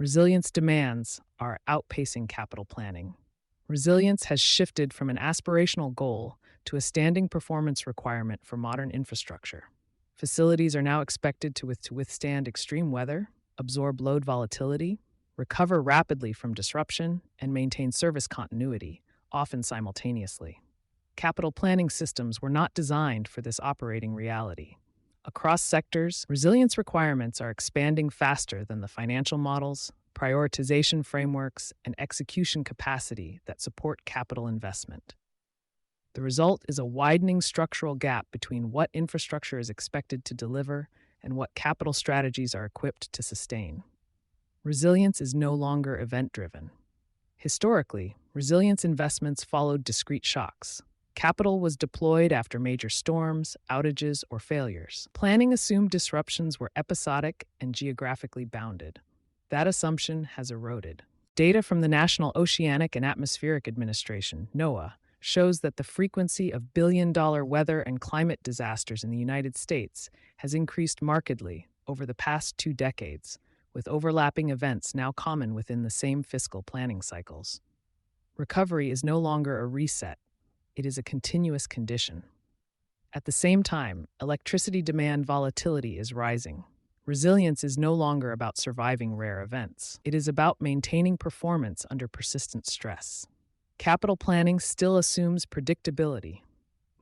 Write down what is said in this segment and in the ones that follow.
Resilience demands are outpacing capital planning. Resilience has shifted from an aspirational goal to a standing performance requirement for modern infrastructure. Facilities are now expected to withstand extreme weather, absorb load volatility, recover rapidly from disruption, and maintain service continuity, often simultaneously. Capital planning systems were not designed for this operating reality. Across sectors, resilience requirements are expanding faster than the financial models, prioritization frameworks, and execution capacity that support capital investment. The result is a widening structural gap between what infrastructure is expected to deliver and what capital strategies are equipped to sustain. Resilience is no longer event-driven. Historically, resilience investments followed discrete shocks. Capital was deployed after major storms, outages, or failures. Planning assumed disruptions were episodic and geographically bounded. That assumption has eroded. Data from the National Oceanic and Atmospheric Administration, NOAA, shows that the frequency of billion-dollar weather and climate disasters in the United States has increased markedly over the past 2 decades, with overlapping events now common within the same fiscal planning cycles. Recovery is no longer a reset. It is a continuous condition. At the same time, electricity demand volatility is rising. Resilience is no longer about surviving rare events. It is about maintaining performance under persistent stress. Capital planning still assumes predictability.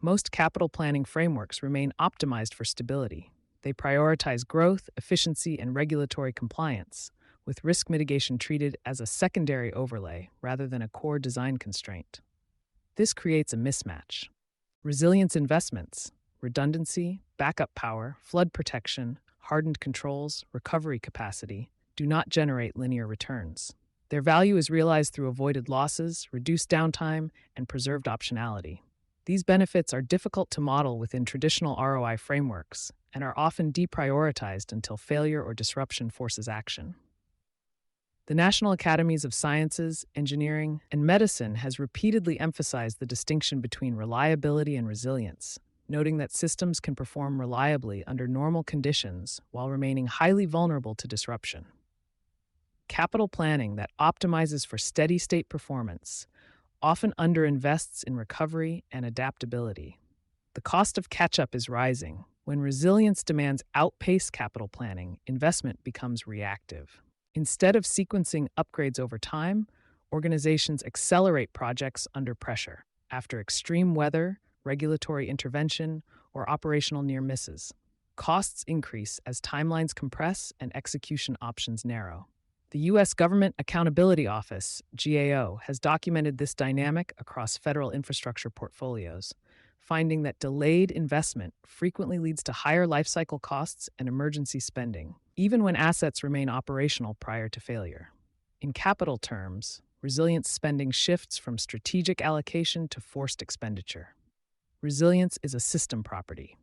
Most capital planning frameworks remain optimized for stability. They prioritize growth, efficiency, and regulatory compliance, with risk mitigation treated as a secondary overlay rather than a core design constraint. This creates a mismatch. Resilience investments, redundancy, backup power, flood protection, hardened controls, recovery capacity, do not generate linear returns. Their value is realized through avoided losses, reduced downtime, and preserved optionality. These benefits are difficult to model within traditional ROI frameworks and are often deprioritized until failure or disruption forces action. The National Academies of Sciences, Engineering, and Medicine has repeatedly emphasized the distinction between reliability and resilience, noting that systems can perform reliably under normal conditions while remaining highly vulnerable to disruption. Capital planning that optimizes for steady-state performance often underinvests in recovery and adaptability. The cost of catch-up is rising. When resilience demands outpace capital planning, investment becomes reactive. Instead of sequencing upgrades over time, organizations accelerate projects under pressure, after extreme weather, regulatory intervention, or operational near misses. Costs increase as timelines compress and execution options narrow. The U.S. Government Accountability Office, GAO, has documented this dynamic across federal infrastructure portfolios, finding that delayed investment frequently leads to higher lifecycle costs and emergency spending, even when assets remain operational prior to failure. In capital terms, resilience spending shifts from strategic allocation to forced expenditure. Resilience is a system property.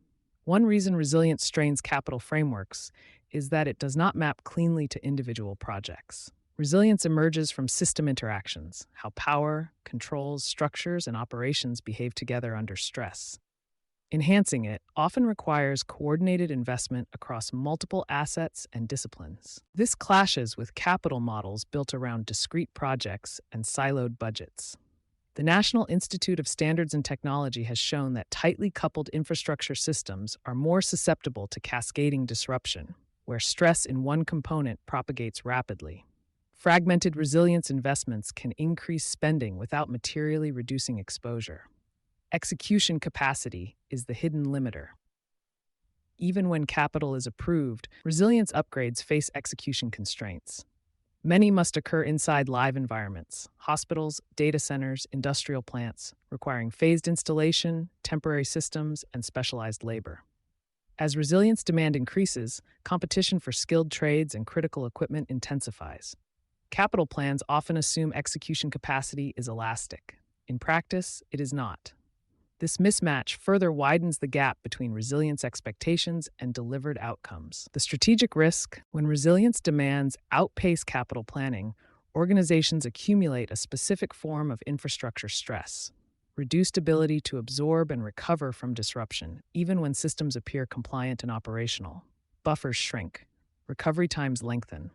One reason resilience strains capital frameworks is that it does not map cleanly to individual projects. Resilience emerges from system interactions, how power, controls, structures, and operations behave together under stress. Enhancing it often requires coordinated investment across multiple assets and disciplines. This clashes with capital models built around discrete projects and siloed budgets. The National Institute of Standards and Technology has shown that tightly coupled infrastructure systems are more susceptible to cascading disruption, where stress in one component propagates rapidly. Fragmented resilience investments can increase spending without materially reducing exposure. Execution capacity is the hidden limiter. Even when capital is approved, resilience upgrades face execution constraints. Many must occur inside live environments, hospitals, data centers, industrial plants, requiring phased installation, temporary systems, and specialized labor. As resilience demand increases, competition for skilled trades and critical equipment intensifies. Capital plans often assume execution capacity is elastic. In practice, it is not. This mismatch further widens the gap between resilience expectations and delivered outcomes. The strategic risk: when resilience demands outpace capital planning, organizations accumulate a specific form of infrastructure stress, reduced ability to absorb and recover from disruption, even when systems appear compliant and operational. Buffers shrink, recovery times lengthen,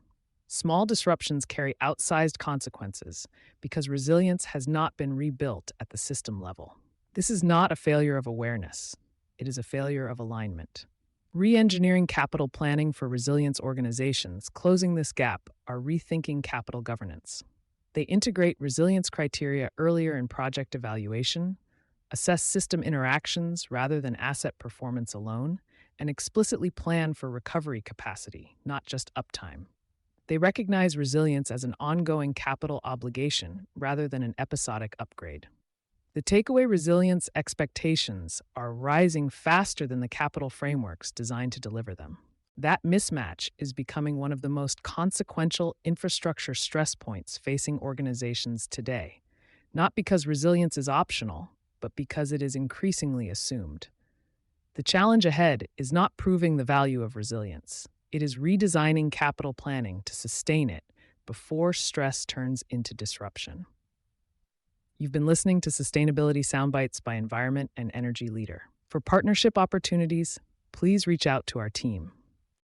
Small disruptions carry outsized consequences because resilience has not been rebuilt at the system level. This is not a failure of awareness, it is a failure of alignment. Re engineering capital planning for resilience organizations closing this gap are rethinking capital governance. They integrate resilience criteria earlier in project evaluation, assess system interactions rather than asset performance alone, and explicitly plan for recovery capacity, not just uptime. They recognize resilience as an ongoing capital obligation rather than an episodic upgrade. The takeaway: resilience expectations are rising faster than the capital frameworks designed to deliver them. That mismatch is becoming one of the most consequential infrastructure stress points facing organizations today, not because resilience is optional, but because it is increasingly assumed. The challenge ahead is not proving the value of resilience. It is redesigning capital planning to sustain it before stress turns into disruption. You've been listening to Sustainability Soundbites by Environment and Energy Leader. For partnership opportunities, please reach out to our team.